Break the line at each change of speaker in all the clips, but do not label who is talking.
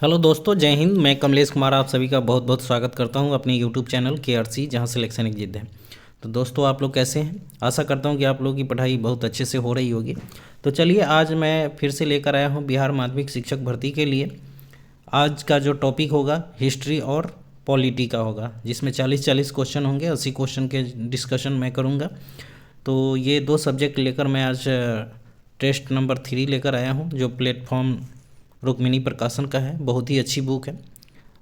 Hello दोस्तों, जय हिंद। मैं कमलेश कुमार आप सभी का बहुत बहुत स्वागत करता हूं अपने यूट्यूब चैनल KRC, जहां सिलेक्शन एक जिद है। तो दोस्तों, आप लोग कैसे हैं? आशा करता हूं कि आप लोगों की पढ़ाई बहुत अच्छे से हो रही होगी। तो चलिए, आज मैं फिर से लेकर आया हूं बिहार माध्यमिक शिक्षक भर्ती के लिए। आज का जो टॉपिक होगा हिस्ट्री और पॉलिटी का होगा, जिसमें 40-40 क्वेश्चन होंगे। 80 क्वेश्चन के डिस्कशन मैं करूँगा। तो ये दो सब्जेक्ट लेकर मैं आज टेस्ट नंबर 3 लेकर आया हूँ, जो प्लेटफॉर्म रुक्मिणी प्रकाशन का है। बहुत ही अच्छी बुक है।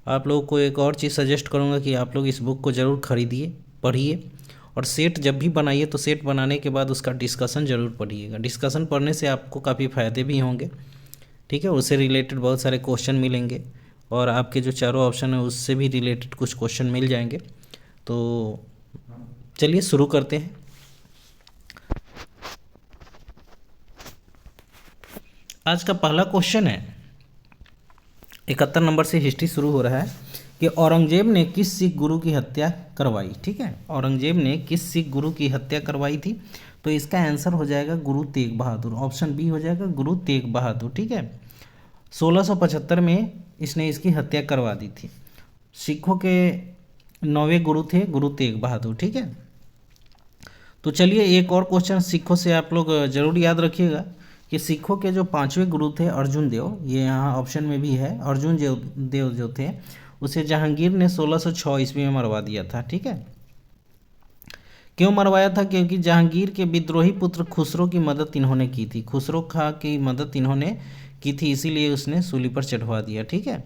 आप लोगों को एक और चीज़ सजेस्ट करूँगा कि आप लोग इस बुक को ज़रूर खरीदिए, पढ़िए, और सेट जब भी बनाइए तो सेट बनाने के बाद उसका डिस्कशन ज़रूर पढ़िएगा। डिस्कशन पढ़ने से आपको काफ़ी फ़ायदे भी होंगे, ठीक है। उससे रिलेटेड बहुत सारे क्वेश्चन मिलेंगे, और आपके जो चारों ऑप्शन है उससे भी रिलेटेड कुछ क्वेश्चन मिल जाएंगे। तो चलिए शुरू करते हैं। आज का पहला क्वेश्चन है, 71 नंबर से हिस्ट्री शुरू हो रहा है कि औरंगजेब ने किस सिख गुरु की हत्या करवाई। ठीक है, औरंगजेब ने किस सिख गुरु की हत्या करवाई थी? तो इसका आंसर हो जाएगा गुरु तेग बहादुर। ऑप्शन बी हो जाएगा गुरु तेग बहादुर। ठीक है, 1675 में इसने इसकी हत्या करवा दी थी। सिखों के 9वें गुरु थे गुरु तेग बहादुर। ठीक है, तो चलिए एक और क्वेश्चन सिखों से आप लोग जरूर याद रखिएगा कि सिखों के जो 5वें गुरु थे अर्जुन देव, ये यहाँ ऑप्शन में भी है। अर्जुन देव जो थे उसे जहांगीर ने 1606 ईस्वी में मरवा दिया था। ठीक है, क्यों मरवाया था? क्योंकि जहांगीर के विद्रोही पुत्र खुसरो की मदद इन्होंने की थी। खुसरो खां की मदद इन्होंने की थी, इसीलिए उसने सूली पर चढ़वा दिया। ठीक है,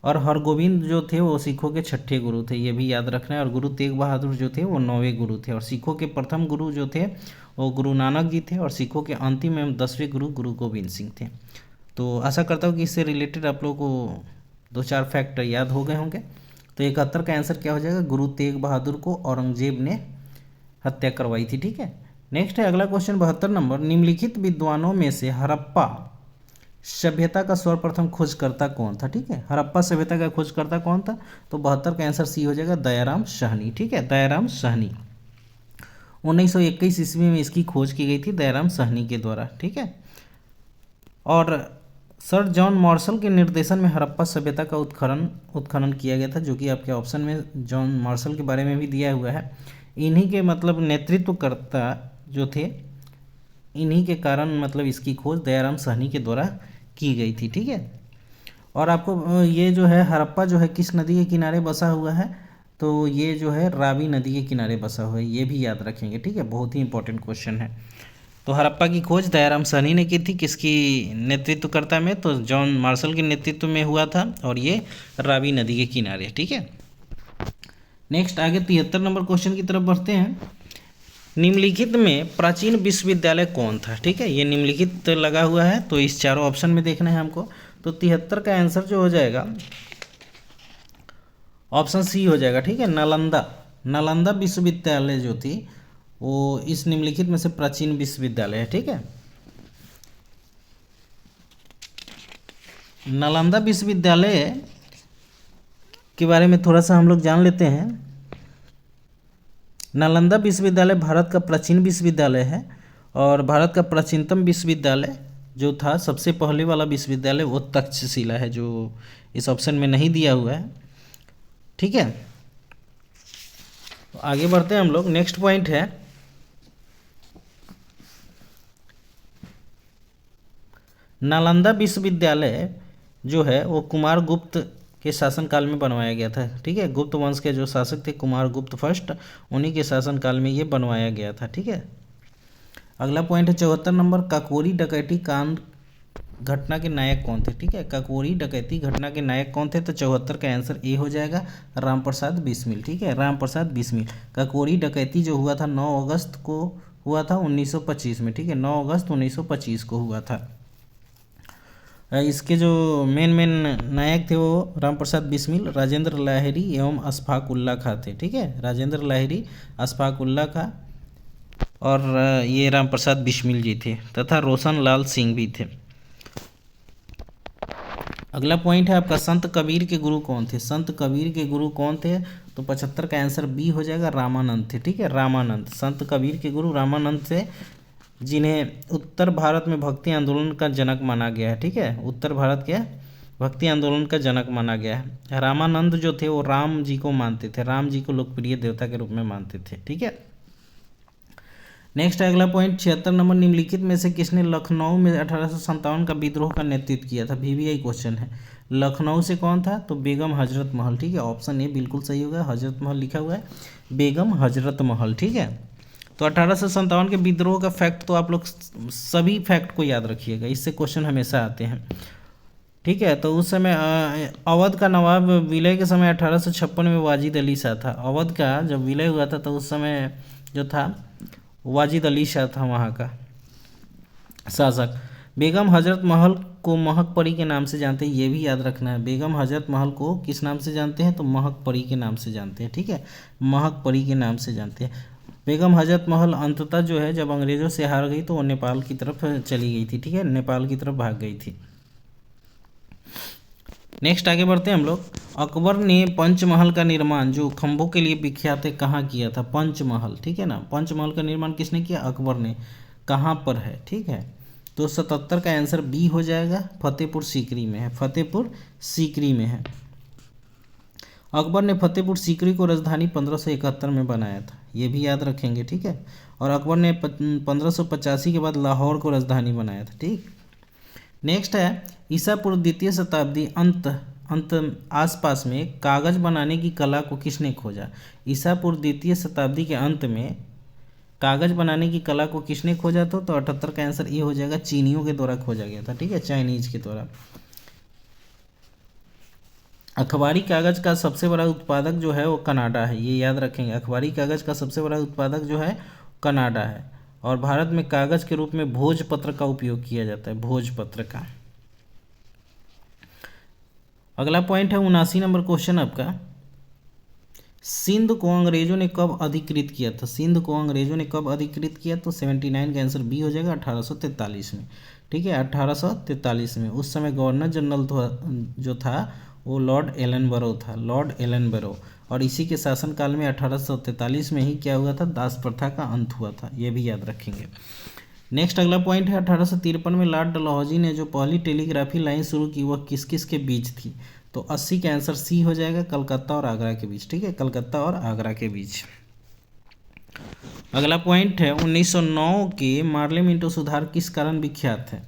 और हरगोविंद जो थे वो सिखों के 6ठे गुरु थे, ये भी याद रखना है। और गुरु तेग बहादुर जो थे वो 9वें गुरु थे। और सिखों के प्रथम गुरु जो थे वो गुरु नानक जी थे, और सिखों के अंतिम एवं 10वें गुरु गुरु गोविंद सिंह थे। तो आशा करता हूँ कि इससे रिलेटेड आप लोगों को 2-4 फैक्ट याद हो गए होंगे। तो 71 का आंसर क्या हो जाएगा? गुरु तेग बहादुर को औरंगजेब ने हत्या करवाई थी। ठीक है, नेक्स्ट है अगला क्वेश्चन 72 नंबर। निम्नलिखित विद्वानों में से हड़प्पा सभ्यता का सर्वप्रथम खोजकर्ता कौन था? ठीक है, हड़प्पा सभ्यता का खोजकर्ता कौन था? तो 72 का आंसर सी हो जाएगा दयाराम साहनी। ठीक है, दयाराम साहनी। 1921 ईस्वी में इसकी खोज की गई थी दयाराम साहनी के द्वारा। ठीक है, और सर जॉन मार्शल के निर्देशन में हड़प्पा सभ्यता का उत्खनन किया गया था, जो कि आपके ऑप्शन में जॉन मार्शल के बारे में भी दिया हुआ है। इन्हीं के मतलब नेतृत्वकर्ता जो थे, इन्हीं के कारण मतलब इसकी खोज दयाराम साहनी के द्वारा की गई थी। ठीक है, और आपको ये जो है हड़प्पा जो है किस नदी के किनारे बसा हुआ है? तो ये जो है रावी नदी के किनारे बसा हुआ है, ये भी याद रखेंगे। ठीक है, बहुत ही इंपॉर्टेंट क्वेश्चन है। तो हड़प्पा की खोज दयाराम साहनी ने की थी, किसकी नेतृत्वकर्ता में? तो जॉन मार्शल के नेतृत्व में हुआ था, और ये रावी नदी के किनारे। ठीक है, नेक्स्ट आगे 73 नंबर क्वेश्चन की तरफ बढ़ते हैं। निम्नलिखित में प्राचीन विश्वविद्यालय कौन था? ठीक है, ये निम्नलिखित लगा हुआ है, तो इस चारों ऑप्शन में देखना है हमको। तो 73 का आंसर जो हो जाएगा ऑप्शन सी हो जाएगा। ठीक है, नालंदा। नालंदा विश्वविद्यालय जो थी वो इस निम्नलिखित में से प्राचीन विश्वविद्यालय है। ठीक है, नालंदा विश्वविद्यालय के बारे में थोड़ा सा हम लोग जान लेते हैं। नालंदा विश्वविद्यालय भारत का प्राचीन विश्वविद्यालय है, और भारत का प्राचीनतम विश्वविद्यालय जो था, सबसे पहले वाला विश्वविद्यालय, वो तक्षशिला है, जो इस ऑप्शन में नहीं दिया हुआ है। ठीक है, तो आगे बढ़ते हैं हम लोग। नेक्स्ट पॉइंट है नालंदा विश्वविद्यालय जो है वो कुमार गुप्त के शासनकाल में बनवाया गया था। ठीक है, गुप्त वंश के जो शासक थे कुमार गुप्त फर्स्ट, उन्हीं के शासनकाल में ये बनवाया गया था। ठीक है, अगला पॉइंट है 74 नंबर। काकोरी डकैती कांड घटना के नायक कौन थे? ठीक है, काकोरी डकैती घटना के नायक कौन थे? तो 74 का आंसर ए हो जाएगा रामप्रसाद बिस्मिल। ठीक है, रामप्रसाद बिस्मिल। काकोरी डकैती जो हुआ था 9 अगस्त को हुआ था 1925 में। ठीक है, 9 अगस्त 1925 को हुआ था। इसके जो मेन नायक थे वो रामप्रसाद बिस्मिल, राजेंद्र लाहिड़ी एवं अशफाक उल्ला खां थे। ठीक है, राजेंद्र लाहिड़ी, अशफाक उल्ला खां और ये रामप्रसाद बिस्मिल जी थे, तथा रोशन लाल सिंह भी थे। अगला पॉइंट है आपका संत कबीर के गुरु कौन थे? संत कबीर के गुरु कौन थे? तो 75 का आंसर बी हो जाएगा रामानंद थे। ठीक है, रामानंद। संत कबीर के गुरु रामानंद थे, जिन्हें उत्तर भारत में भक्ति आंदोलन का जनक माना गया है। ठीक है, उत्तर भारत के भक्ति आंदोलन का जनक माना गया है। रामानंद जो थे वो राम जी को मानते थे, राम जी को लोकप्रिय देवता के रूप में मानते थे। ठीक है, नेक्स्ट अगला पॉइंट 76 नंबर, निम्नलिखित में से किसने लखनऊ में 1857 का विद्रोह का नेतृत्व किया था? VVI क्वेश्चन है। लखनऊ से कौन था? तो बेगम हजरत महल। ठीक है, ऑप्शन ए बिल्कुल सही होगा, हजरत महल लिखा हुआ है, बेगम हजरत महल। ठीक है, तो 1857 के विद्रोह का फैक्ट तो आप लोग सभी फैक्ट को याद रखिएगा, इससे क्वेश्चन हमेशा आते हैं। ठीक है, तो उस समय अवध का नवाब विलय के समय 1856 में वाजिद अली शाह था। अवध का जब विलय हुआ था तो उस समय जो था वाजिद अली शाह था वहाँ का शासक। बेगम हजरत महल को महक परी के नाम से जानते हैं, ये भी याद रखना है। बेगम हजरत महल को किस नाम से जानते हैं? तो महक परी के नाम से जानते हैं। ठीक है, महक परी के नाम से जानते हैं। बेगम हजरत महल अंततः जो है जब अंग्रेज़ों से हार गई तो वो नेपाल की तरफ चली गई थी। ठीक है, नेपाल की तरफ भाग गई थी। नेक्स्ट आगे बढ़ते हैं हम लोग। अकबर ने पंचमहल का निर्माण जो खंभों के लिए विख्यात है कहाँ किया था? पंचमहल। ठीक है ना, पंचमहल का निर्माण किसने किया? अकबर ने। कहाँ पर है? ठीक है, तो 77 का आंसर बी हो जाएगा, फतेहपुर सीकरी में है, फतेहपुर सीकरी में है। अकबर ने फतेहपुर सीकरी को राजधानी 1571 में बनाया था, ये भी याद रखेंगे। ठीक है, और अकबर ने 1585 के बाद लाहौर को राजधानी बनाया था। ठीक, नेक्स्ट है ईसा पूर्व द्वितीय शताब्दी अंत आसपास में कागज बनाने की कला को किसने खोजा? ईसा पूर्व द्वितीय शताब्दी के अंत में कागज बनाने की कला को किसने खोजा था? तो 78 का आंसर ये हो जाएगा, चीनियों के द्वारा खोजा गया था। ठीक है, चाइनीज के द्वारा। अखबारी कागज का सबसे बड़ा उत्पादक जो है वो कनाडा है, ये याद रखेंगे। अखबारी कागज का सबसे बड़ा उत्पादक जो है कनाडा है, और भारत में कागज के रूप में भोजपत्र का उपयोग किया जाता है, भोजपत्र का। अगला पॉइंट है 79 नंबर क्वेश्चन आपका, सिंध को अंग्रेजों ने कब अधिकृत किया था? सिंध को अंग्रेजों ने कब अधिकृत किया? तो 79 का आंसर बी हो जाएगा, 1843 में। ठीक है, 1843 में। उस समय गवर्नर जनरल जो था वो लॉर्ड एलनबरो था, लॉर्ड एलनबरो। और इसी के शासनकाल में 1843 में ही क्या हुआ था? दास प्रथा का अंत हुआ था, ये भी याद रखेंगे। नेक्स्ट अगला पॉइंट है 1853 में लॉर्ड डलहौजी ने जो पहली टेलीग्राफी लाइन शुरू की वह किस किस के बीच थी? तो 80 का आंसर सी हो जाएगा, कलकत्ता और आगरा के बीच। ठीक है, कलकत्ता और आगरा के बीच। अगला पॉइंट है 1909 के मार्ले मिंटो सुधार किस कारण विख्यात है?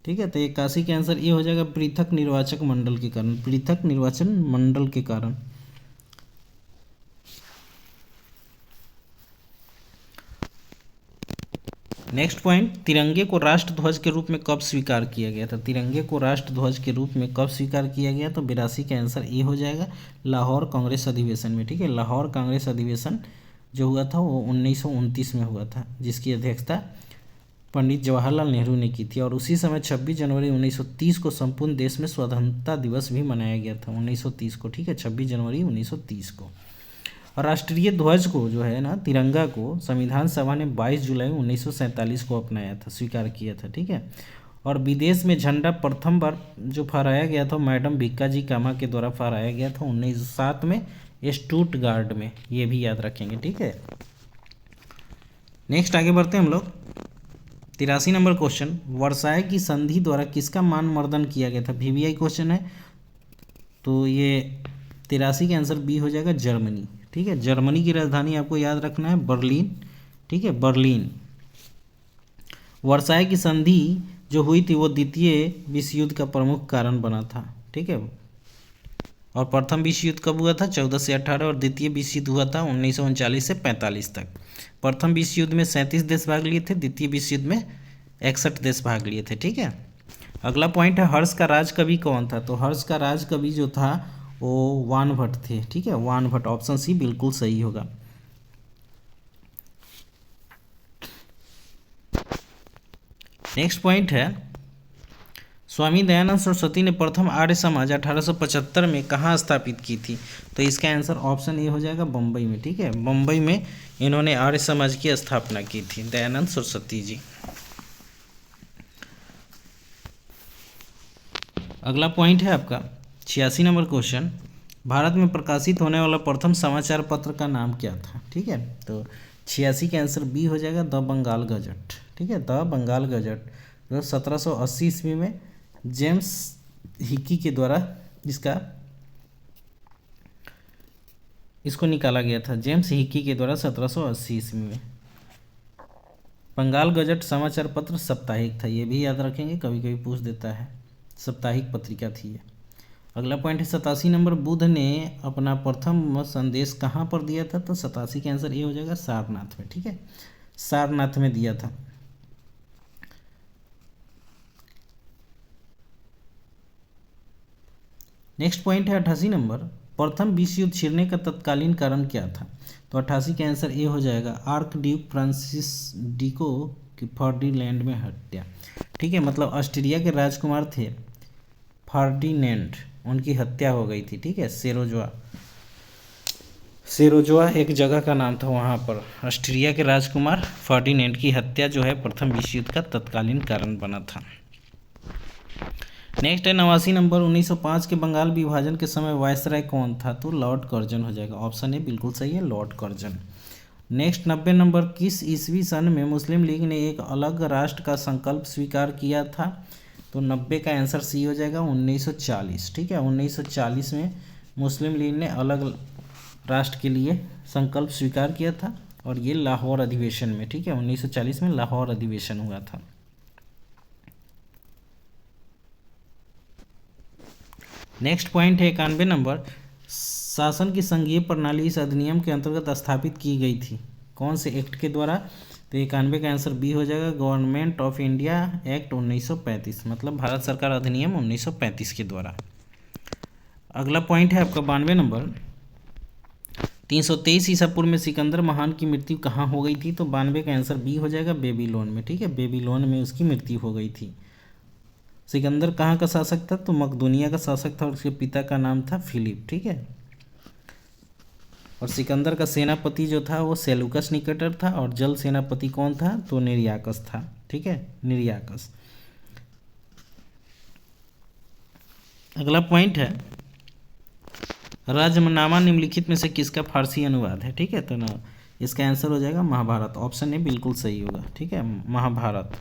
ठीक है, तो 81 का आंसर ये हो जाएगा, पृथक निर्वाचक मंडल के कारण, पृथक निर्वाचन मंडल के कारण। नेक्स्ट पॉइंट, तिरंगे को राष्ट्र ध्वज के रूप में कब स्वीकार किया गया था? तिरंगे को राष्ट्र ध्वज के रूप में कब स्वीकार किया गया? तो 82 का आंसर ए हो जाएगा, लाहौर कांग्रेस अधिवेशन में। ठीक है, लाहौर कांग्रेस अधिवेशन जो हुआ था वो 1929 में हुआ था, जिसकी अध्यक्षता पंडित जवाहरलाल नेहरू ने की थी। और उसी समय 26 जनवरी 1930 को संपूर्ण देश में स्वतंत्रता दिवस भी मनाया गया था, 1930 को। ठीक है, 26 जनवरी 1930 को। और राष्ट्रीय ध्वज को जो है ना, तिरंगा को संविधान सभा ने 22 जुलाई 1947 को अपनाया था, स्वीकार किया था। ठीक है, और विदेश में झंडा प्रथम बार जो फहराया गया था मैडम भिक्काजी कामा के द्वारा फहराया गया था 1907 में स्टुटगार्ट में, ये भी याद रखेंगे। ठीक है, नेक्स्ट आगे बढ़ते हैं हम लोग। 83 नंबर क्वेश्चन, वर्साय की संधि द्वारा किसका मान मर्दन किया गया था? VVI क्वेश्चन है, तो ये 83 का आंसर बी हो जाएगा, जर्मनी। ठीक है, जर्मनी की राजधानी आपको याद रखना है, बर्लिन। ठीक है, बर्लिन। वर्साय की संधि जो हुई थी वो द्वितीय विश्व युद्ध का प्रमुख कारण बना था। ठीक है, और प्रथम विश्व युद्ध कब हुआ था? 14 से 18, और द्वितीय विश्व युद्ध हुआ था 1939 से 45 तक। प्रथम विश्व युद्ध में 37 देश भाग लिए थे, द्वितीय विश्व युद्ध में 61 देश भाग लिए थे। ठीक है, अगला पॉइंट है हर्ष का राज कवि कौन था? तो हर्ष का राज कवि जो था वो वानभट्ट थे। ठीक है, वानभट्ट, ऑप्शन सी बिल्कुल सही होगा। नेक्स्ट पॉइंट है स्वामी दयानंद सरस्वती ने प्रथम आर्य समाज 1875 में कहाँ स्थापित की थी? तो इसका आंसर ऑप्शन ए हो जाएगा, बम्बई में। ठीक है, बम्बई में इन्होंने आर्य समाज की स्थापना की थी, दयानंद सरस्वती जी। अगला पॉइंट है आपका 86 नंबर क्वेश्चन, भारत में प्रकाशित होने वाला प्रथम समाचार पत्र का नाम क्या था? ठीक है, तो 86 का आंसर बी हो जाएगा, द बंगाल गजट। ठीक है, द बंगाल गजट जो 1780 ईस्वी में जेम्स हिक्की के द्वारा इसको निकाला गया था, जेम्स हिक्की के द्वारा 1780 ईस्वी में। बंगाल गजट समाचार पत्र साप्ताहिक था, ये भी याद रखेंगे, कभी कभी पूछ देता है, साप्ताहिक पत्रिका थी ये। अगला पॉइंट है 87 नंबर, बुद्ध ने अपना प्रथम संदेश कहाँ पर दिया था? तो 87 का आंसर ये हो जाएगा सारनाथ में, ठीक है, सारनाथ में दिया था। नेक्स्ट पॉइंट है 88 नंबर, प्रथम विश्व युद्ध छिड़ने का तत्कालीन कारण क्या था? तो 88 का आंसर ए हो जाएगा आर्क ड्यूक फ्रांसिस डिको की फर्डिनैंड में हत्या, ठीक है, मतलब ऑस्ट्रिया के राजकुमार थे फर्डिनैंड, उनकी हत्या हो गई थी, ठीक है। सेरोजोआ एक जगह का नाम था, वहाँ पर ऑस्ट्रिया के राजकुमार फर्डिनैंड की हत्या जो है प्रथम विश्व युद्ध का तत्कालीन कारण बना था। नेक्स्ट है 89 नंबर, 1905 के बंगाल विभाजन के समय वायसराय कौन था? तो लॉर्ड कर्जन हो जाएगा, ऑप्शन ए बिल्कुल सही है, लॉर्ड कर्जन। नेक्स्ट 90 नंबर, किस ईस्वी सन में मुस्लिम लीग ने एक अलग राष्ट्र का संकल्प स्वीकार किया था? तो 90 का आंसर सी हो जाएगा 1940, ठीक है, 1940 में मुस्लिम लीग ने अलग राष्ट्र के लिए संकल्प स्वीकार किया था, और ये लाहौर अधिवेशन में, ठीक है, 1940 में लाहौर अधिवेशन हुआ था। नेक्स्ट पॉइंट है 91 नंबर, शासन की संघीय प्रणाली इस अधिनियम के अंतर्गत स्थापित की गई थी, कौन से एक्ट के द्वारा? तो 91 का आंसर बी हो जाएगा गवर्नमेंट ऑफ इंडिया एक्ट 1935, मतलब भारत सरकार अधिनियम 1935 के द्वारा। अगला पॉइंट है आपका 92 नंबर, 323 ईसा पूर्व में सिकंदर महान की मृत्यु कहाँ हो गई थी? तो 92 का आंसर बी हो जाएगा बेबीलोन में, ठीक है, बेबीलोन में उसकी मृत्यु हो गई थी। सिकंदर कहाँ का शासक था? तो मकदूनिया का शासक था, और उसके पिता का नाम था फिलिप, ठीक है। और सिकंदर का सेनापति जो था वो सेलुकस निकेटर था, और जल सेनापति कौन था? तो निर्याकस था, ठीक है, निर्याकस। अगला पॉइंट है राजनामा निम्नलिखित में से किसका फारसी अनुवाद है? ठीक है, तो ना इसका आंसर हो जाएगा महाभारत, ऑप्शन ए बिल्कुल सही होगा, ठीक है, महाभारत।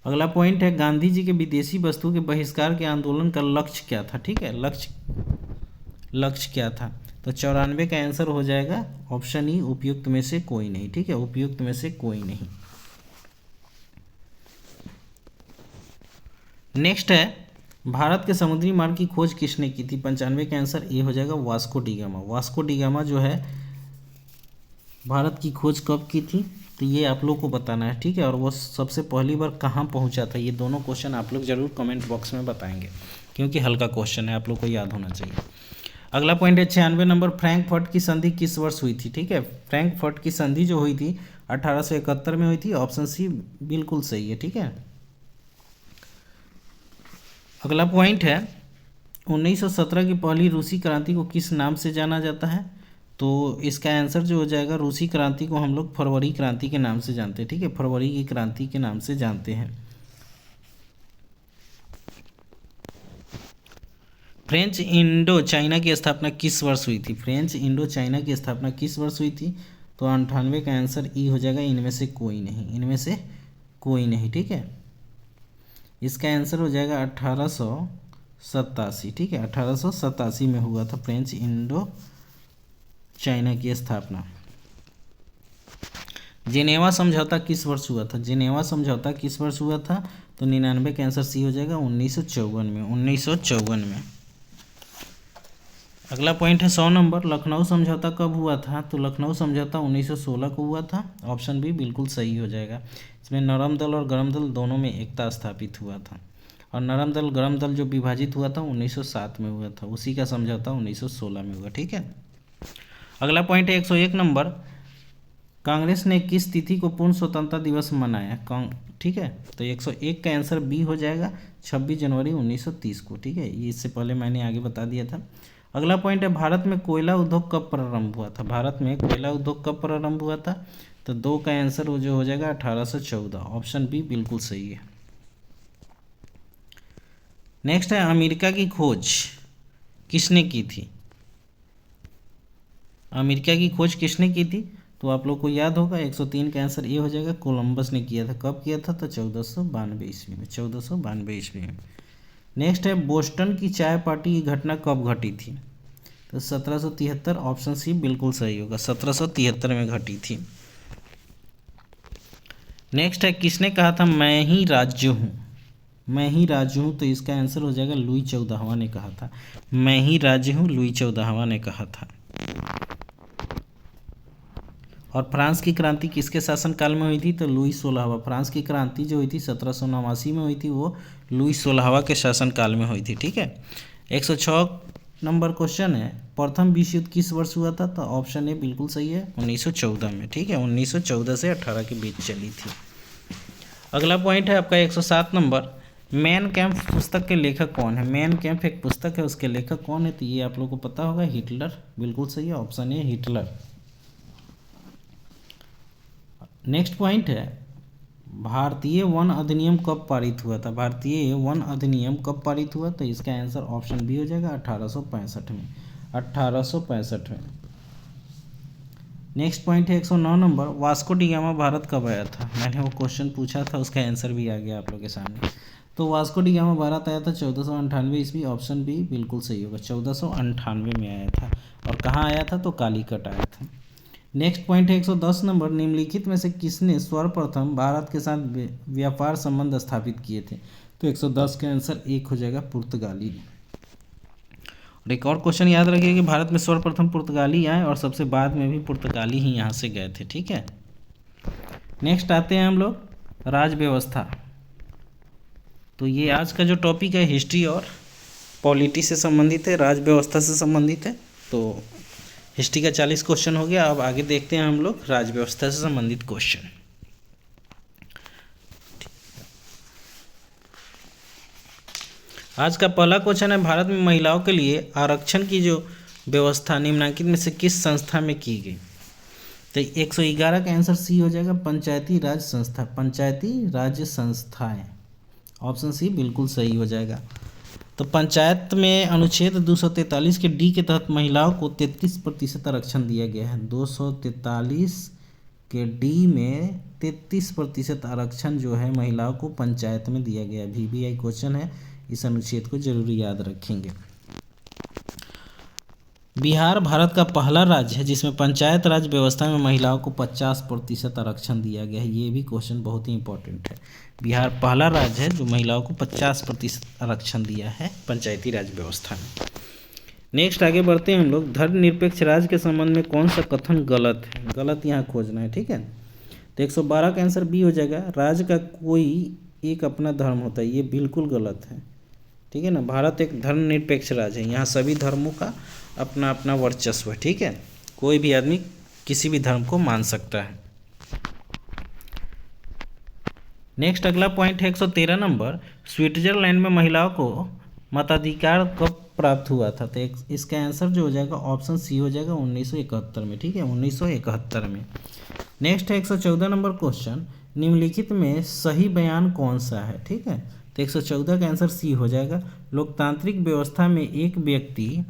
अगला पॉइंट है गांधी जी के विदेशी वस्तु के बहिष्कार के आंदोलन का लक्ष्य क्या था? ठीक है, लक्ष्य क्या था? तो 94 का आंसर हो जाएगा ऑप्शन ई उपयुक्त में से कोई नहीं, ठीक है, उपयुक्त में से कोई नहीं। नेक्स्ट है भारत के समुद्री मार्ग की खोज किसने की थी? 95 का आंसर ए हो जाएगा Vasco D gamma. Vasco D gamma जो है भारत की खोज कब की थी? तो ये आप लोग को बताना है, ठीक है, और वो सबसे पहली बार कहाँ पहुँचा था? ये दोनों क्वेश्चन आप लोग जरूर कमेंट बॉक्स में बताएंगे, क्योंकि हल्का क्वेश्चन है, आप लोग को याद होना चाहिए। अगला पॉइंट है 96 नंबर, फ्रैंकफर्ट की संधि किस वर्ष हुई थी? ठीक है, फ्रैंकफर्ट की संधि जो हुई थी 1871 में हुई थी, ऑप्शन सी बिल्कुल सही है, ठीक है। अगला पॉइंट है 1917 की पहली रूसी क्रांति को किस नाम से जाना जाता है? तो इसका आंसर जो हो जाएगा रूसी क्रांति को हम लोग फरवरी क्रांति के नाम से जानते हैं, ठीक है, फरवरी की क्रांति के नाम से जानते हैं। फ्रेंच इंडो चाइना की स्थापना किस वर्ष हुई थी? फ्रेंच इंडो चाइना की स्थापना किस वर्ष हुई थी? तो 98 का आंसर ई हो जाएगा इनमें से कोई नहीं, इनमें से कोई नहीं, ठीक है। इसका आंसर हो जाएगा 1887, ठीक है, 1887 में हुआ था फ्रेंच इंडो चाइना की स्थापना। जेनेवा समझौता किस वर्ष हुआ था? जेनेवा समझौता किस वर्ष हुआ था? तो 99 का आंसर सी हो जाएगा 1954 में, 1954 में। अगला पॉइंट है 100 नंबर, लखनऊ समझौता कब हुआ था? तो लखनऊ समझौता 1916 को हुआ था, ऑप्शन बी बिल्कुल सही हो जाएगा। इसमें नरम दल और गरम दल दोनों में एकता स्थापित हुआ था, और नरम दल गरम दल जो विभाजित हुआ था 1907 में हुआ था, उसी का समझौता 1916 में हुआ, ठीक है। अगला पॉइंट है 101 नंबर, कांग्रेस ने किस तिथि को पूर्ण स्वतंत्रता दिवस मनाया? ठीक है, तो 101 का आंसर बी हो जाएगा 26 जनवरी 1930 को, ठीक है, ये इससे पहले मैंने आगे बता दिया था। अगला पॉइंट है भारत में कोयला उद्योग कब प्रारंभ हुआ था? भारत में कोयला उद्योग कब प्रारंभ हुआ था? तो 2 का आंसर जो हो जाएगा 1814, ऑप्शन बी बिल्कुल सही है। नेक्स्ट है अमेरिका की खोज किसने की थी? अमेरिका की खोज किसने की थी? तो आप लोग को याद होगा 103 का आंसर ये हो जाएगा कोलंबस ने किया था। कब किया था? तो 1492 ईस्वी में, 1492 ईस्वी में। नेक्स्ट है बोस्टन की चाय पार्टी की घटना कब घटी थी? तो 1773, ऑप्शन सी बिल्कुल सही होगा, 1773 में घटी थी। नेक्स्ट है किसने कहा था मैं ही राज्य हूँ? मैं ही राज्य हूँ, तो इसका आंसर हो जाएगा लुई 14वां ने कहा था। मैं ही राज्य हूँ, लुई 14वां ने कहा था। और फ्रांस की क्रांति किसके शासनकाल में हुई थी? तो लुई 16वां। फ्रांस की क्रांति जो हुई थी 1789 में हुई थी, वो लुई 16वां के शासनकाल में हुई थी। ठीक है। 106 नंबर क्वेश्चन है, प्रथम विश्व युद्ध किस वर्ष हुआ था? तो ऑप्शन ए बिल्कुल सही है, 1914 में। ठीक है, 1914 से 18 के बीच चली थी। अगला पॉइंट है आपका 107 नंबर, मैन कैम्प पुस्तक के लेखक कौन है? मैन कैम्प एक पुस्तक है, उसके लेखक कौन है? तो ये आप लोगों को पता होगा, हिटलर। बिल्कुल सही है, option A Hitler. Next point है, भारतीय वन अधिनियम कब पारित हुआ था? भारतीय वन अधिनियम कब पारित हुआ? तो इसका आंसर ऑप्शन बी हो जाएगा 1865 में। 1865 में। नेक्स्ट पॉइंट है 109 number, Vasco D gamma Bharat कब आया था? मैंने वो क्वेश्चन पूछा था, उसका आंसर भी आ गया आप लोग के सामने। तो वास्को डी गामा भारत आया था 1498 ईस्वी, ऑप्शन बी बिल्कुल सही होगा, 1498 में आया था। और कहाँ आया था? तो कालीकट आया था। नेक्स्ट पॉइंट है 110 नंबर, निम्नलिखित में से किसने सर्वप्रथम भारत के साथ व्यापार संबंध स्थापित किए थे? तो 110 का आंसर एक हो जाएगा, पुर्तगाली। और एक और क्वेश्चन याद रखिए कि भारत में सर्वप्रथम पुर्तगाली आए और सबसे बाद में भी पुर्तगाली ही यहाँ से गए थे। ठीक है। नेक्स्ट आते हैं हम लोग राज व्यवस्था। तो ये आज का जो टॉपिक है हिस्ट्री और पॉलिटी से संबंधित है, राज व्यवस्था से संबंधित है। तो हिस्ट्री का 40 क्वेश्चन हो गया। अब आगे देखते हैं हम लोग राज व्यवस्था से संबंधित क्वेश्चन। आज का पहला क्वेश्चन है, भारत में महिलाओं के लिए आरक्षण की जो व्यवस्था निम्नलिखित में से किस संस्था में की गई? तो 111 का आंसर सी हो जाएगा, पंचायती राज संस्था। पंचायती राज्य संस्थाएं, ऑप्शन सी बिल्कुल सही हो जाएगा। तो पंचायत में अनुच्छेद 243 के डी के तहत महिलाओं को 33% आरक्षण दिया गया है। 243 के डी में 33% आरक्षण जो है महिलाओं को पंचायत में दिया गया है। VBI क्वेश्चन है, इस अनुच्छेद को जरूर याद रखेंगे। बिहार भारत का पहला राज्य है जिसमें पंचायत राज व्यवस्था में महिलाओं को 50% आरक्षण दिया गया है। ये भी क्वेश्चन बहुत ही इंपॉर्टेंट है। बिहार पहला राज्य है जो महिलाओं को 50% आरक्षण दिया है पंचायती राज व्यवस्था में। नेक्स्ट आगे बढ़ते हैं हम लोग, धर्मनिरपेक्ष राज्य के संबंध में कौन सा कथन गलत है? गलत यहाँ खोजना है। ठीक है। तो 112 का आंसर बी हो जाएगा, राज्य का कोई एक अपना धर्म होता है। ये बिल्कुल गलत है। ठीक है ना, भारत एक धर्मनिरपेक्ष राज्य है, यहाँ सभी धर्मों का अपना अपना वर्चस्व है। ठीक है, कोई भी आदमी किसी भी धर्म को मान सकता है। नेक्स्ट अगला पॉइंट है 113 नंबर, स्विट्जरलैंड में महिलाओं को मताधिकार कब प्राप्त हुआ था? तो इसका आंसर जो हो जाएगा ऑप्शन सी हो जाएगा, 1971 में। ठीक है, 1971 में। नेक्स्ट है 114 नंबर क्वेश्चन, निम्नलिखित में सही बयान कौन सा है? ठीक है, तो 114 का आंसर सी हो जाएगा, लोकतांत्रिक व्यवस्था में एक व्यक्ति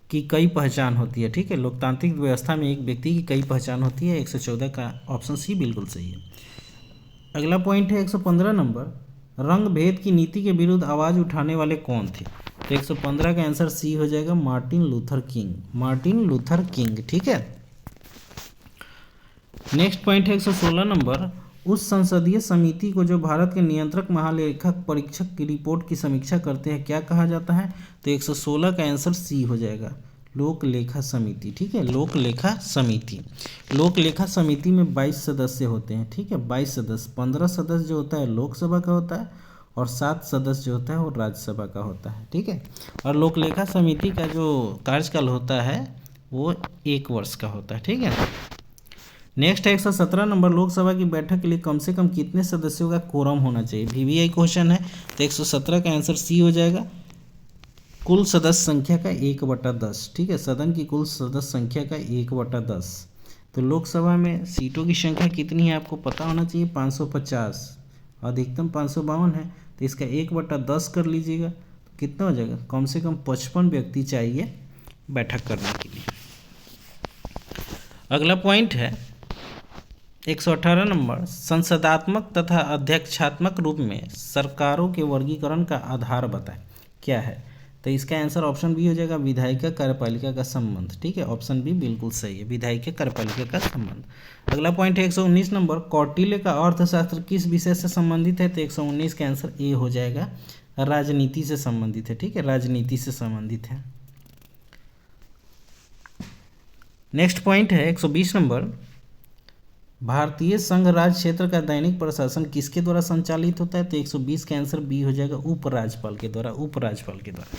की कई पहचान होती है। ठीक है, लोकतांत्रिक व्यवस्था में एक व्यक्ति की कई पहचान होती है। 114 का ऑप्शन सी बिल्कुल सही है। अगला पॉइंट है 115 नंबर, रंग भेद की नीति के विरुद्ध आवाज़ उठाने वाले कौन थे? तो 115 का आंसर सी हो जाएगा, Martin Luther king. Martin Luther king. ठीक है। नेक्स्ट पॉइंट है 116 नंबर, उस संसदीय समिति को जो भारत के नियंत्रक महालेखक परीक्षक की रिपोर्ट की समीक्षा करते हैं क्या कहा जाता है? तो 116 का आंसर सी हो जाएगा, लोक लेखा समिति। ठीक है, लोक लेखा समिति। लोक लेखा समिति में 22 सदस्य होते हैं। ठीक है, 22 सदस्य। 15 सदस्य जो होता है लोकसभा का होता है और 7 सदस्य जो होता है वो राज्यसभा का होता है। ठीक है, और लोक लेखा समिति का जो कार्यकाल होता है वो 1 वर्ष का होता है। ठीक है। नेक्स्ट है 117 नंबर, लोकसभा की बैठक के लिए कम से कम कितने सदस्यों का कोरम होना चाहिए? VBI क्वेश्चन है, तो 117 का आंसर सी हो जाएगा, कुल सदस्य संख्या का 1/10। ठीक है, सदन की कुल सदस्य संख्या का 1/10। तो लोकसभा में सीटों की संख्या कितनी है आपको पता होना चाहिए, 550, अधिकतम 552 है। तो इसका 1/10 कर लीजिएगा, तो कितना हो जाएगा, कम से कम 55 व्यक्ति चाहिए बैठक करने के लिए। अगला पॉइंट है 118 नंबर, संसदात्मक तथा अध्यक्षात्मक रूप में सरकारों के वर्गीकरण का आधार बताएं, क्या है? तो इसका आंसर ऑप्शन बी हो जाएगा, विधायिका कार्यपालिका का संबंध। ठीक है, ऑप्शन बी बिल्कुल सही है, विधायिका कार्यपालिका का संबंध। अगला पॉइंट है 119 नंबर, कौटिल्य का अर्थशास्त्र किस विषय से संबंधित है? तो 119 का आंसर ए हो जाएगा, राजनीति से संबंधित है। ठीक है, राजनीति से संबंधित है। नेक्स्ट पॉइंट है 120 नंबर, भारतीय संघ राज्य क्षेत्र का दैनिक प्रशासन किसके द्वारा संचालित होता है? तो 120 का आंसर बी हो जाएगा, उपराज्यपाल के द्वारा, उपराज्यपाल के द्वारा।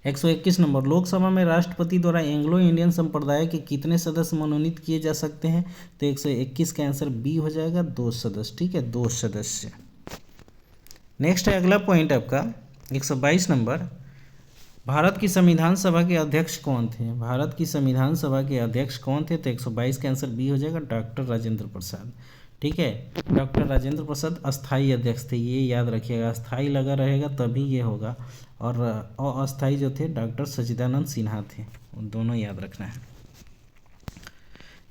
121 नंबर, लोकसभा में राष्ट्रपति द्वारा एंग्लो इंडियन संप्रदाय के कितने सदस्य मनोनीत किए जा सकते हैं? तो 121 का आंसर बी हो जाएगा, 2 सदस्य। ठीक है, 2 सदस्य। नेक्स्ट है अगला पॉइंट आपका 122 नंबर, भारत की संविधान सभा के अध्यक्ष कौन थे? भारत की संविधान सभा के अध्यक्ष कौन थे? तो 122 का आंसर बी हो जाएगा, डॉक्टर राजेंद्र प्रसाद। ठीक है, डॉक्टर राजेंद्र प्रसाद अस्थाई अध्यक्ष थे, ये याद रखिएगा, अस्थाई लगा रहेगा तभी ये होगा, और अस्थाई जो थे डॉक्टर सच्चिदानंद सिन्हा थे, दोनों याद रखना है।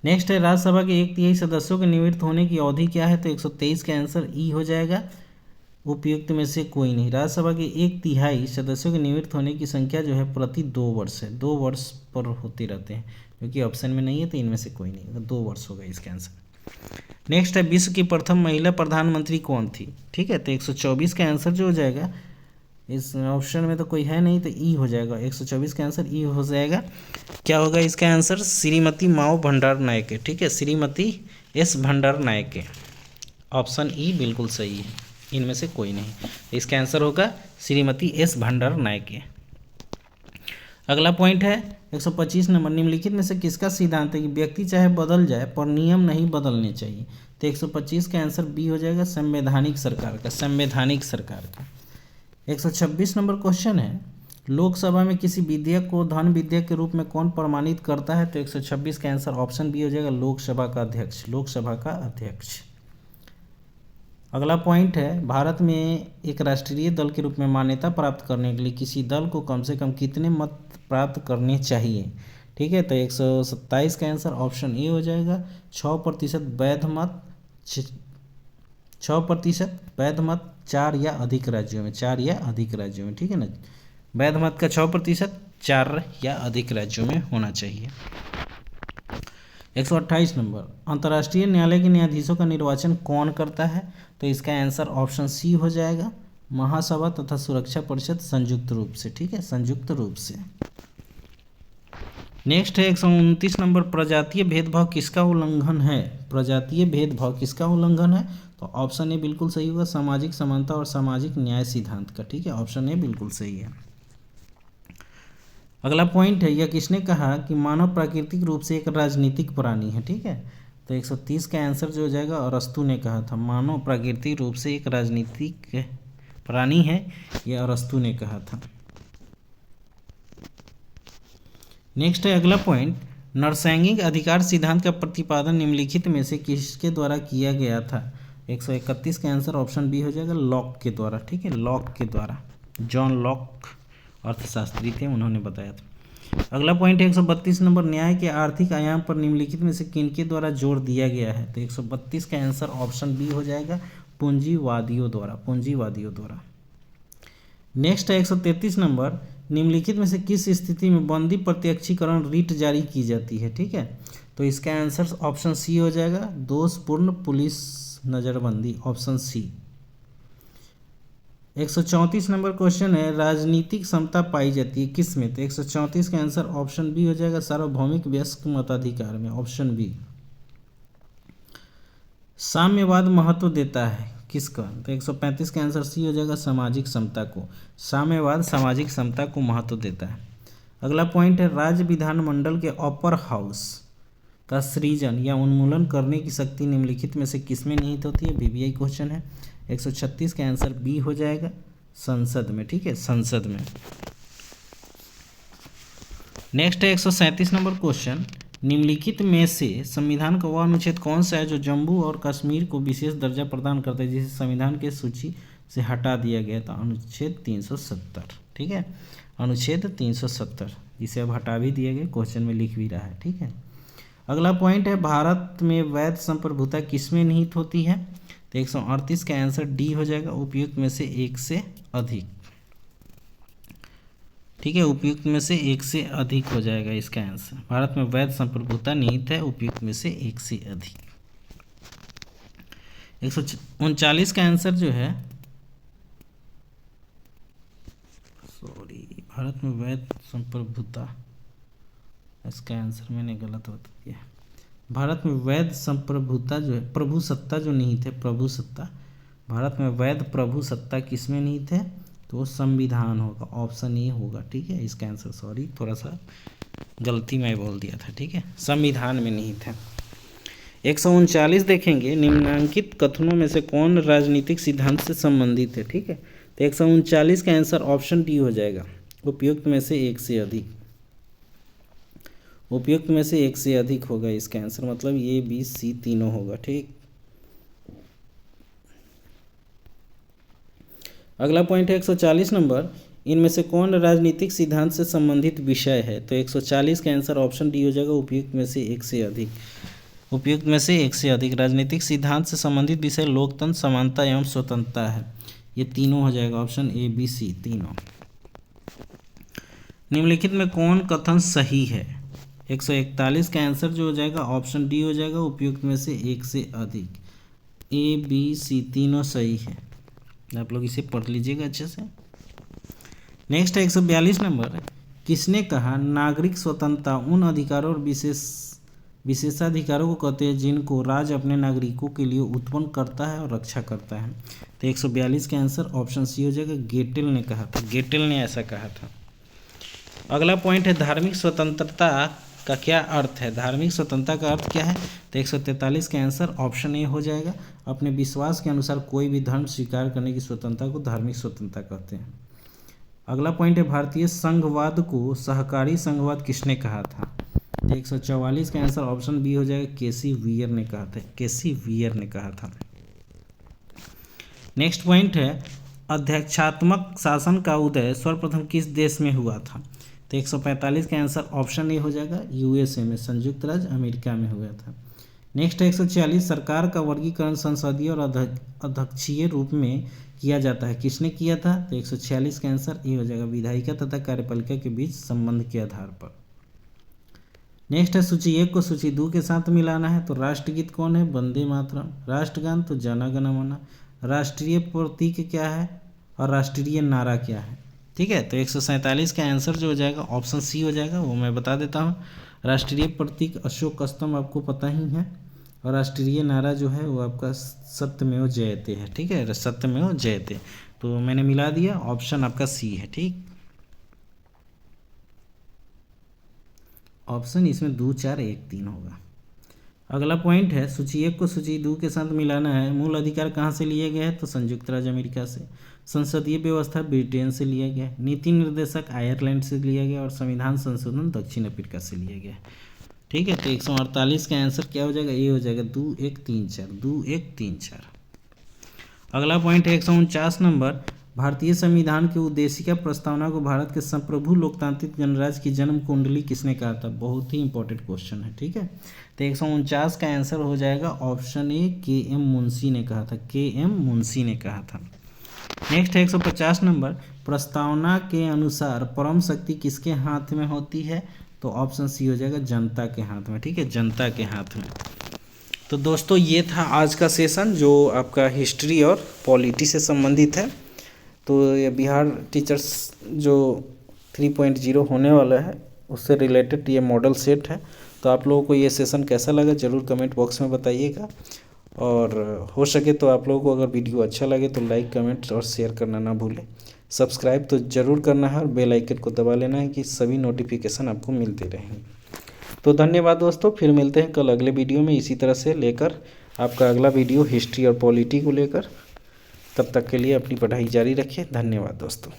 नेक्स्ट है राज्यसभा के 1/3 सदस्यों के निवृत्त होने की अवधि क्या है? तो 123 का आंसर ई हो जाएगा, उपयुक्त में से कोई नहीं। राज्यसभा के 1/3 सदस्यों के निवृत्त होने की संख्या जो है प्रति 2 वर्ष है, 2 वर्ष पर होते रहते हैं, क्योंकि ऑप्शन में नहीं है तो इनमें से कोई नहीं, 2 वर्ष होगा इसका आंसर। नेक्स्ट है विश्व की प्रथम महिला प्रधानमंत्री कौन थी? ठीक है, तो 124 का आंसर जो हो जाएगा, इस ऑप्शन में तो कोई है नहीं तो ई हो जाएगा, 124 का आंसर ई हो जाएगा। क्या होगा इसका आंसर? श्रीमती माओ भंडार नायके। ठीक है, श्रीमती एस भंडार नायके, ऑप्शन ई बिल्कुल सही है, इनमें से कोई नहीं। इसका आंसर होगा श्रीमती एस भंडार नायके। अगला पॉइंट है 125 नंबर, निम्नलिखित में से किसका सिद्धांत है कि व्यक्ति चाहे बदल जाए पर नियम नहीं बदलने चाहिए? तो 125 का आंसर बी हो जाएगा, संवैधानिक सरकार का, संवैधानिक सरकार का। 126 नंबर क्वेश्चन है, लोकसभा में किसी विधेयक को धन विधेयक के रूप में कौन प्रमाणित करता है? तो 126 का आंसर ऑप्शन बी हो जाएगा, लोकसभा का अध्यक्ष, लोकसभा का अध्यक्ष। अगला पॉइंट है, भारत में एक राष्ट्रीय दल के रूप में मान्यता प्राप्त करने के लिए किसी दल को कम से कम कितने मत प्राप्त करने चाहिए? ठीक है, तो 127 का आंसर ऑप्शन ए हो जाएगा, 6% वैध मत, 6% वैध मत 4 या अधिक राज्यों में, 4 या अधिक राज्यों में। ठीक है ना, वैध मत का 6% 4 या अधिक राज्यों में होना चाहिए। 128 नंबर, अंतर्राष्ट्रीय न्यायालय के न्यायाधीशों का निर्वाचन कौन करता है? तो इसका आंसर ऑप्शन सी हो जाएगा, महासभा तथा सुरक्षा परिषद संयुक्त रूप से। ठीक है, संयुक्त रूप से। नेक्स्ट है 129 नंबर, प्रजातीय भेदभाव किसका उल्लंघन है? प्रजातीय भेदभाव किसका उल्लंघन है? तो ऑप्शन ए बिल्कुल सही होगा, सामाजिक समानता और सामाजिक न्याय सिद्धांत का। ठीक है, ऑप्शन ए बिल्कुल सही है। अगला पॉइंट है, यह किसने कहा कि मानव प्राकृतिक रूप से एक राजनीतिक प्राणी है? ठीक है, तो 130 का आंसर जो हो जाएगा, अरस्तु ने कहा था, मानव प्राकृतिक रूप से एक राजनीतिक प्राणी है, यह अरस्तु ने कहा था। नेक्स्ट है अगला पॉइंट, नरसैंगिक अधिकार सिद्धांत का प्रतिपादन निम्नलिखित में से किसके द्वारा किया गया था? 131 का आंसर ऑप्शन बी हो जाएगा, लॉक के द्वारा। ठीक है, लॉक के द्वारा, जॉन लॉक अर्थशास्त्री थे, उन्होंने बताया था। अगला पॉइंट है 132 नंबर, न्याय के आर्थिक आयाम पर निम्नलिखित में से किनके द्वारा जोर दिया गया है? तो 132 का आंसर ऑप्शन बी हो जाएगा, पूंजीवादियों द्वारा, पूंजीवादियों द्वारा। नेक्स्ट है 133 नंबर, निम्नलिखित में से किस स्थिति में बंदी प्रत्यक्षीकरण रीट जारी की जाती है? ठीक है, तो इसका आंसर ऑप्शन सी हो जाएगा, दोषपूर्ण पुलिस नज़रबंदी, ऑप्शन सी। 134 नंबर क्वेश्चन है, राजनीतिक समता पाई जाती है किस में? तो 134 का आंसर ऑप्शन बी हो जाएगा, सार्वभौमिक वयस्क मताधिकार में, ऑप्शन बी। साम्यवाद महत्व देता है किसका? तो 135 का आंसर सी हो जाएगा, सामाजिक समता को, साम्यवाद सामाजिक समता को महत्व देता है। अगला पॉइंट है, राज्य विधानमंडल के अपर हाउस का सृजन या उन्मूलन करने की शक्ति निम्नलिखित में से किसमें निहित होती है? वीवीआई क्वेश्चन है। 136 का आंसर बी हो जाएगा, संसद में। ठीक है, संसद में। नेक्स्ट है 137 नंबर क्वेश्चन, निम्नलिखित में से संविधान का वह अनुच्छेद कौन सा है जो जम्मू और कश्मीर को विशेष दर्जा प्रदान करता है, जिसे संविधान के सूची से हटा दिया गया था? अनुच्छेद 370। ठीक है, अनुच्छेद 370, जिसे अब हटा भी दिया गया, क्वेश्चन में लिख भी रहा है। ठीक है, अगला पॉइंट है भारत में वैध संप्रभुता किसमें निहित होती है? तो 138 का आंसर डी हो जाएगा, उपयुक्त में से एक से अधिक। ठीक है, उपयुक्त में से एक से अधिक हो जाएगा इसका आंसर। भारत में वैध संप्रभुता निहित है, उपयुक्त में से एक से अधिक। 139 का आंसर जो है, भारत में वैध संप्रभुता, इसका आंसर मैंने गलत बता दिया। भारत में वैध संप्रभुता जो है, प्रभु सत्ता जो निहित है, प्रभु सत्ता, भारत में वैध प्रभु सत्ता किसमें निहित है? तो संविधान होगा, ऑप्शन ए होगा। ठीक है, इसका आंसर, सॉरी थोड़ा सा गलती मैं बोल दिया था। ठीक है, संविधान में निहित है। 139 देखेंगे, निम्नलिखित कथनों में से कौन राजनीतिक सिद्धांत से संबंधित है? ठीक है, तो 139 का आंसर ऑप्शन डी हो जाएगा, उपयुक्त में से एक से अधिक। उपयुक्त में से एक से अधिक होगा इसका आंसर, मतलब ए बी सी तीनों होगा। ठीक, अगला पॉइंट है 140 नंबर, इनमें से कौन राजनीतिक सिद्धांत से संबंधित विषय है? तो 140 का आंसर ऑप्शन डी हो जाएगा, उपयुक्त में से एक से अधिक। उपयुक्त में से एक से अधिक राजनीतिक सिद्धांत से संबंधित विषय लोकतंत्र, समानता एवं स्वतंत्रता है। ये तीनों हो जाएगा, ऑप्शन ए बी सी तीनों। निम्नलिखित में कौन कथन सही है? 141 का आंसर जो हो जाएगा, ऑप्शन डी हो जाएगा, उपयुक्त में से एक से अधिक। ए बी सी तीनों सही है, आप लोग इसे पढ़ लीजिएगा अच्छे से। नेक्स्ट है 142 नंबर, किसने कहा नागरिक स्वतंत्रता उन अधिकारों और विशेषाधिकारों को कहते हैं जिनको राज्य अपने नागरिकों के लिए उत्पन्न करता है और रक्षा करता है? तो 142 का आंसर ऑप्शन सी हो जाएगा, गेटेल ने कहा था, गेटेल ने ऐसा कहा था। अगला पॉइंट है धार्मिक स्वतंत्रता का क्या अर्थ है? धार्मिक स्वतंत्रता का अर्थ क्या है? तो 143 का आंसर ऑप्शन ए हो जाएगा, अपने विश्वास के अनुसार कोई भी धर्म स्वीकार करने की स्वतंत्रता को धार्मिक स्वतंत्रता कहते हैं। अगला पॉइंट है भारतीय संघवाद को सहकारी संघवाद किसने कहा था? 144 का आंसर ऑप्शन बी हो जाएगा, केसी वियर ने कहा था, केसी वियर ने कहा था। नेक्स्ट पॉइंट है अध्यक्षात्मक शासन का उदय सर्वप्रथम किस देश में हुआ था? तो 145 का आंसर ऑप्शन ए हो जाएगा, यूएसए में, संयुक्त राज्य अमेरिका में हुआ था। नेक्स्ट है 146, सरकार का वर्गीकरण संसदीय और अध्यक्षीय रूप में किया जाता है, किसने किया था? तो 146 का आंसर ए हो जाएगा, विधायिका तथा कार्यपालिका के बीच संबंध के आधार पर। नेक्स्ट है सूची 1 को सूची 2 के साथ मिलाना है, तो राष्ट्रगीत कौन है? वंदे मातरम। राष्ट्रगान तो जन गण मन। राष्ट्रीय प्रतीक क्या है और राष्ट्रीय नारा क्या है? ठीक है, तो 147 का आंसर जो हो जाएगा ऑप्शन सी हो जाएगा, वो मैं बता देता हूँ। राष्ट्रीय प्रतीक अशोक स्तंभ आपको पता ही है, और राष्ट्रीय नारा जो है वो आपका सत्यमेव जयते है। ठीक है, सत्यमेव जयते, तो मैंने मिला दिया, ऑप्शन आपका सी है। ठीक, ऑप्शन इसमें 2 4 1 3 होगा। अगला पॉइंट है सूची 1 को सूची 2 के साथ मिलाना है। मूल अधिकार कहाँ से लिए गए हैं? तो संयुक्त राज्य अमेरिका से। संसदीय व्यवस्था ब्रिटेन से लिया गया, नीति निर्देशक आयरलैंड से लिया गया, और संविधान संशोधन दक्षिण अफ्रीका से लिया गया। ठीक है, तो 148 का आंसर क्या हो जाएगा? ये हो जाएगा 2 1 3 4, 2 1 3 4। अगला पॉइंट है 149 नंबर, भारतीय संविधान की उद्देशिका प्रस्तावना को भारत के संप्रभु लोकतांत्रिक गणराज्य की जन्म कुंडली किसने कहा था? बहुत ही इंपॉर्टेंट क्वेश्चन है। ठीक है, तो 149 का आंसर हो जाएगा ऑप्शन ए, के एम मुंशी ने कहा था, के एम मुंशी ने कहा था। नेक्स्ट है 150 नंबर, प्रस्तावना के अनुसार परम शक्ति किसके हाथ में होती है? तो ऑप्शन सी हो जाएगा, जनता के हाथ में। ठीक है, जनता के हाथ में। तो दोस्तों ये था आज का सेशन जो आपका हिस्ट्री और पॉलिटी से संबंधित है। तो ये बिहार टीचर्स जो 3.0 होने वाला है उससे रिलेटेड ये मॉडल सेट है। तो आप लोगों को ये सेशन कैसा लगा ज़रूर कमेंट बॉक्स में बताइएगा, और हो सके तो आप लोगों को अगर वीडियो अच्छा लगे तो लाइक, कमेंट और शेयर करना ना भूलें। सब्सक्राइब तो ज़रूर करना है और बेल आइकन को दबा लेना है कि सभी नोटिफिकेशन आपको मिलते रहें। तो धन्यवाद दोस्तों, फिर मिलते हैं कल अगले वीडियो में इसी तरह से लेकर आपका अगला वीडियो हिस्ट्री और पॉलिटी को लेकर। तब तक के लिए अपनी पढ़ाई जारी रखिए। धन्यवाद दोस्तों।